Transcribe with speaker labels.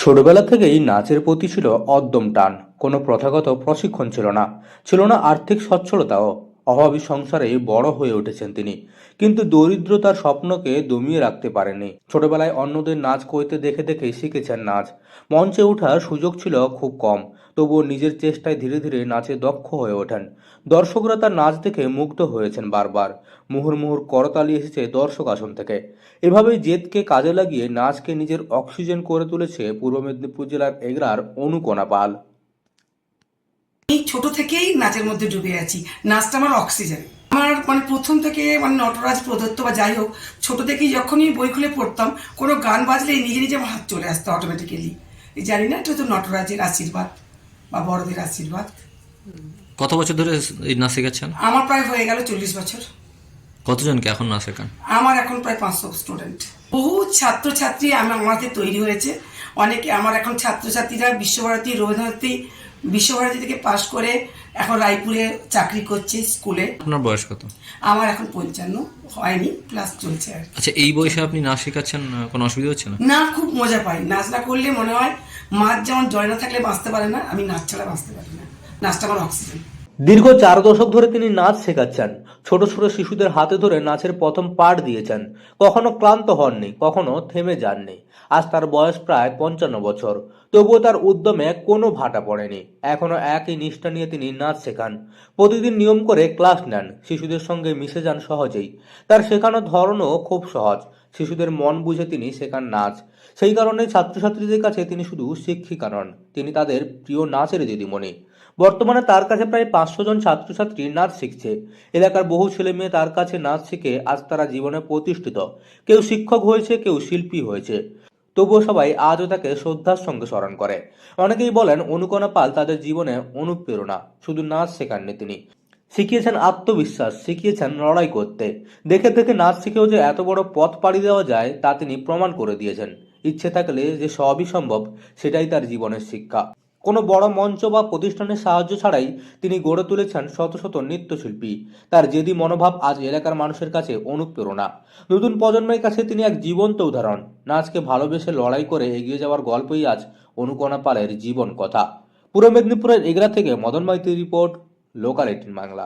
Speaker 1: ছোটবেলা থেকেই নাচের প্রতি ছিল অদ্যম টান। কোনো প্রথাগত প্রশিক্ষণ ছিল না, ছিল না আর্থিক সচ্ছলতাও। অভাবী সংসারেই বড় হয়ে উঠেছেন তিনি, কিন্তু দরিদ্রতার স্বপ্নকে দমিয়ে রাখতে পারেননি। ছোটবেলায় অন্যদের নাচ করতে দেখে দেখেই শিখেছেন নাচ। মঞ্চে ওঠার সুযোগ ছিল খুব কম, তবুও নিজের চেষ্টায় ধীরে ধীরে নাচে দক্ষ হয়ে ওঠেন। দর্শকরা তার নাচ দেখে মুগ্ধ হয়েছেন বারবার। মুহুর্মুহুর করতালি এসেছে দর্শক আসন থেকে। এভাবেই জেদকে কাজে লাগিয়ে নাচকে নিজের অক্সিজেন করে তুলেছে পূর্ব মেদিনীপুর জেলার এগরার অনুকণা পাল।
Speaker 2: আমি ছোট থেকেই নাচের মধ্যে ডুবে আছি। নাচটা আমার অক্সিজেন। আমার প্রথম থেকে নটরাজ প্রদত্ত বা যাই হোক, ছোট থেকেই যখনই বই খুলে পড়তাম, কোনো গান বাজলেই নিজে নিজে আমার হাত চলে আসতো অটোমেটিক্যালি। জানি না, এটা তো নটরাজের আশীর্বাদ বা বড়দের আশীর্বাদ।
Speaker 3: কত বছর ধরে এই নাচ শেখাচ্ছেন?
Speaker 2: আমার প্রায় হয়ে গেল 40 বছর।
Speaker 3: কতজনকে এখন নাচ শেখান?
Speaker 2: আমার এখন প্রায় 500 স্টুডেন্ট। বহু ছাত্রছাত্রী আমাদের তৈরি হয়েছে। অনেকে আমার এখন ছাত্রছাত্রীরা বিশ্বভারতী রবীন্দ্রভারতী বিশ্বভারতী থেকে পাশ করে এখন রায়পুরে চাকরি করছে স্কুলে।
Speaker 3: আপনার বয়স কত?
Speaker 2: আমার এখন 55 হয়নি, প্লাস চলছে আর কি।
Speaker 3: আচ্ছা, এই বয়সে আপনি নাচ শেখাচ্ছেন, কোনো অসুবিধা হচ্ছে না?
Speaker 2: না, খুব মজা পাই। নাচ না করলে মনে হয় মাছ যেমন জল না থাকলে বাঁচতে পারে না, আমি নাচ ছাড়া বাঁচতে পারি না। নাচটা আমার অক্সিজেন।
Speaker 1: দীর্ঘ 4 দশক ধরে তিনি নাচ শেখাচ্ছেন। ছোট ছোট শিশুদের হাতে ধরে নাচের প্রথম পাঠ দিয়েছেন। কখনো ক্লান্ত হননি, কখনো থেমে যাননি। আজ তার বয়স প্রায় 55 বছর, তবুও তার উদ্যমে কোনো ভাটা পড়েনি। এখনো একই নিষ্ঠা নিয়ে তিনি নাচ শেখান। প্রতিদিন নিয়ম করে ক্লাস নেন, শিশুদের সঙ্গে মিশে যান সহজেই। তার শেখানোর ধরনও খুব সহজ। শিশুদের মন বুঝে তিনি শেখান নাচ। সেই কারণে ছাত্রছাত্রীদের কাছে তিনি শুধু শিক্ষিকা নন, তিনি তাদের প্রিয় নাচের দিদিমণি। বর্তমানে তার কাছে প্রায় 500 জন ছাত্রছাত্রী নাচ শিখছে। এলাকার বহু ছেলে মেয়ে তার কাছে নাচ শিখে আজ তারা জীবনে প্রতিষ্ঠিত। কেউ শিক্ষক হয়েছে, কেউ শিল্পী হয়েছে। তবুও সবাই আজও তাকে শ্রদ্ধার সঙ্গে স্মরণ করে। অনেকেই বলেন অনুকণা পাল তাদের জীবনে অনুপ্রেরণা। শুধু নাচ শেখাননি তিনি, শিখিয়েছেন আত্মবিশ্বাস, শিখিয়েছেন লড়াই করতে। দেখে দেখে নাচ শিখেও যে এত বড় পথ পাড়ি দেওয়া যায় তা তিনি প্রমাণ করে দিয়েছেন। ইচ্ছে থাকলে যে সবই সম্ভব, সেটাই তার জীবনের শিক্ষা। কোনো বড় মঞ্চ বা প্রতিষ্ঠানের সাহায্য ছাড়াই তিনি গড়ে তুলেছেন শত শত নৃত্যশিল্পী। তার জেদি মনোভাব আজ এলাকার মানুষের কাছে অনুপ্রেরণা। নতুন প্রজন্মের কাছে তিনি এক জীবন্ত উদাহরণ। নাচকে ভালোবেসে লড়াই করে এগিয়ে যাওয়ার গল্পই আজ অনুকণা পালের জীবন কথা। পূর্ব মেদিনীপুরের এগরা থেকে মদন মাইতির রিপোর্ট, লোকাল 18 বাংলা।